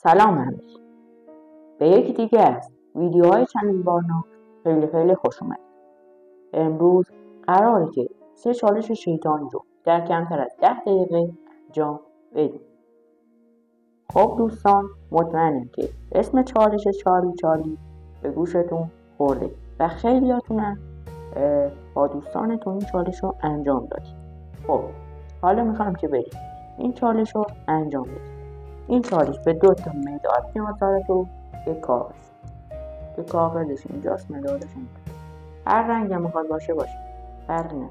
سلام همگی، به یکی دیگه از ویدیوهای چنل بارنا خیلی خوش اومد. امروز قراره که 3 چالش شیطانی رو در کمتر از 10 دقیقه انجام بدیم. خب دوستان، مطمئنم که اسم چالش چارلی به گوشتون خورده و خیلیاتونم با دوستانتون این چالش رو انجام دادید. خب حالا میخوام که بریم این چالش رو انجام بدیم. این چالش به 2 تا مداد نیاز داره تو یک کاغذ. که کاغذش اینجاست، مدادش اینجا. هر رنگ هم میخواد باشه فرقی نداره.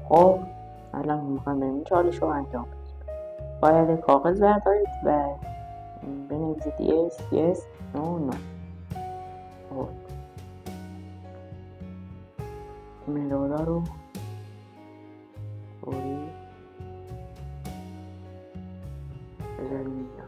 خب الان میخوام بریم این چالش رو انجام بدیم. باید کاغذ بردارید و بنویسید yes no. خب مدادا رو طوری بذاریم اینجا.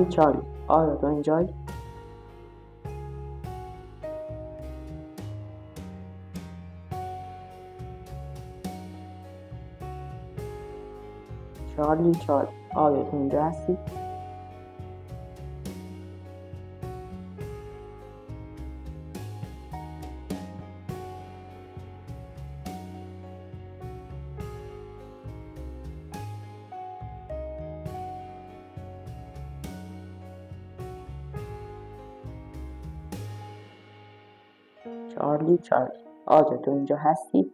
چارلی آیا تو اینجایی؟ چارلی آیا تو اینجا هستی؟ چارلی آیا تو اینجا هستی؟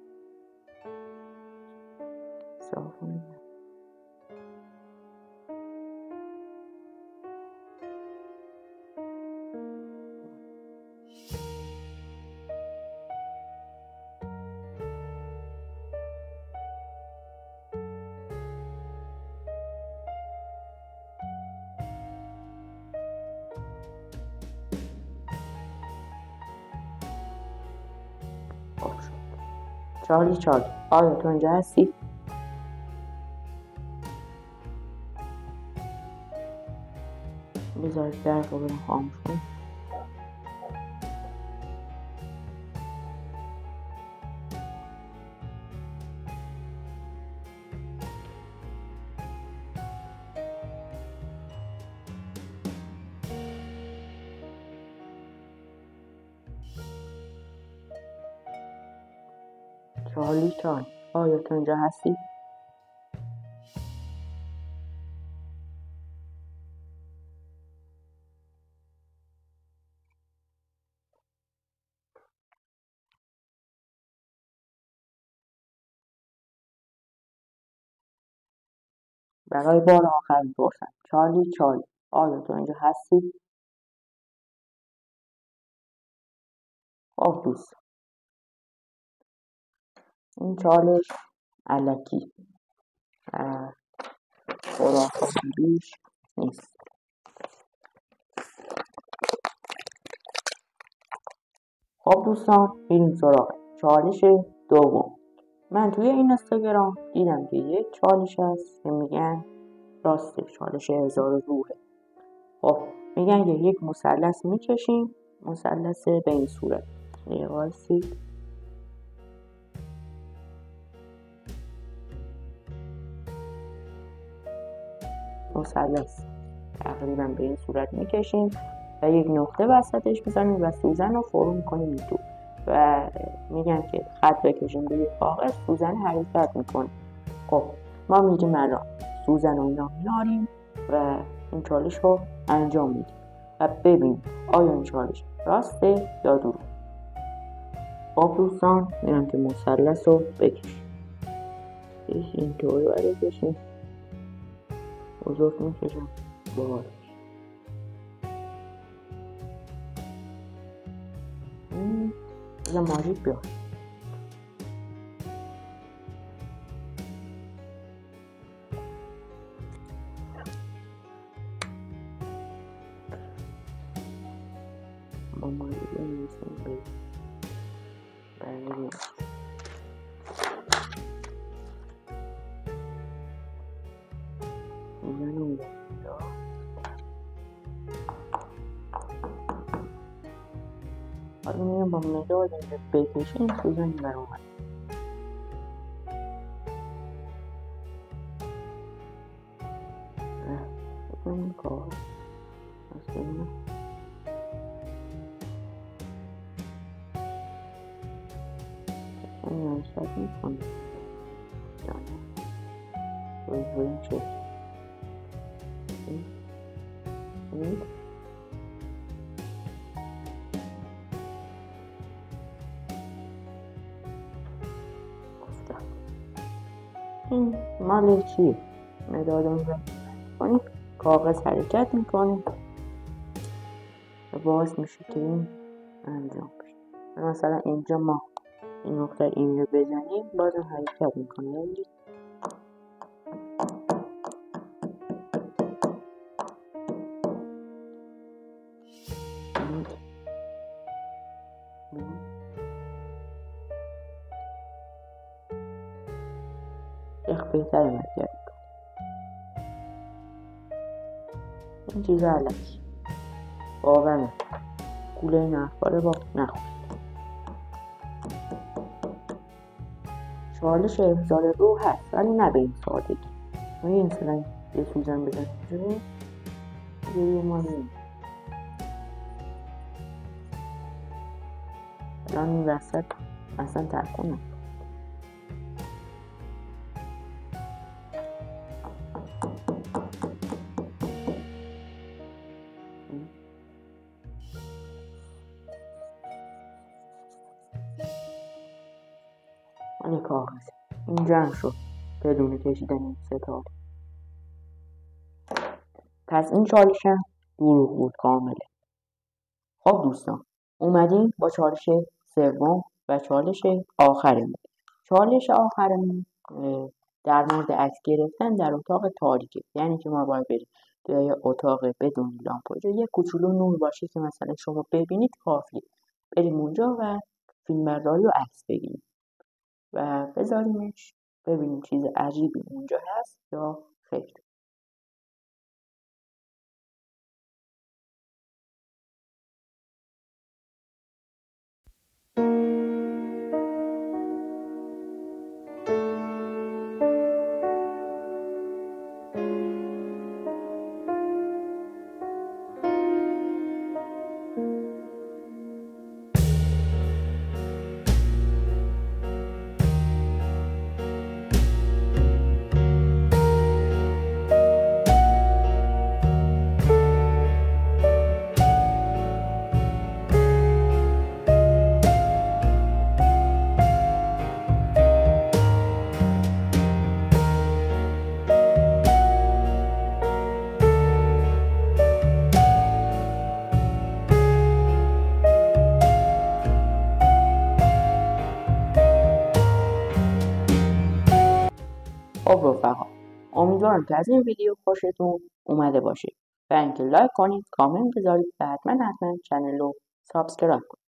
چارلی آیا تو اینجا هستی؟ بذارید درد رو برم خاموش کنم. چارلی آیا تو اینجا هستی؟ برای بار آخر میپرسم چارلی آیا تو اینجا هستی؟ خب دوست، این چالش الکی خرافاتی بیش نیست. خب دوستان، میریم سراغ چالش دوم. من توی این اینستاگرام دیدم که یک چالش هست که میگن راسته چالش 1000 روحه. خب میگن که یک مثلث میکشیم، مثلث به این صورت وایسید، مثلث تقریبا به این صورت میکشیم و یک نقطه وسطش میزنیم و سوزن رو فرو میکنیم تو و میگن که خط بکشیم روی کاغذ، سوزن حرکت میکنه. خب ما میگیم الان سوزن رو اینا میاریم و این چالش رو انجام میدیم و ببینیم آیا این چالش راسته یا دروغ. خب دوستان، میگم که مثلث رو بکشیم، اینطوری باید بکشیم، بزرگ میکشم بالا بزن ماجیک بیاد. آماده بنویسیم برای میزن اون حالا میرم با مداد بکشیم سوزن بر اومد بکنیم کار از بینم این نوشت میکنم جانه روی چه این این مال چیه؟ مداد اون رو کنیم کاغذ حرکت میکنه و باعث میشه که این انجام بشه. مثلا اینجا ما این نقطه این رو بزنیم بازم حرکت میکنه بهتر مرکب این چیزا علکی باورم گوله این افکاره با نخورید. چالش افضال روح هست ولی نه به این سادگی. این مثلا یه سوزن بزن یه ما نیم الان این وسط اصلا ترکونه مال کاغذ این جمع شد بدون کشیدن این ستاره. پس این چالش هم دروغ بود کامله. خب دوستان اومدیم با چالش سوم و چالش آخرمون. چالش آخرمون در مورد عکس گرفتن در اتاق تاریکه، یعنی که ما باید بریم توی اتاق بدون لامپ یه کوچولو نور باشه که مثلا شما ببینید کافیه. بریم اونجا و فیلمبرداری و عکس بگیریم و بذاریمش ببینیم چیز عجیبی اونجا هست یا خیر. خب رفقا امیدوارم که از این ویدیو خوشتون اومده باشه و اینکه لایک کنید، کامنت بذارید و حتما چنل رو سابسکرایب کنید.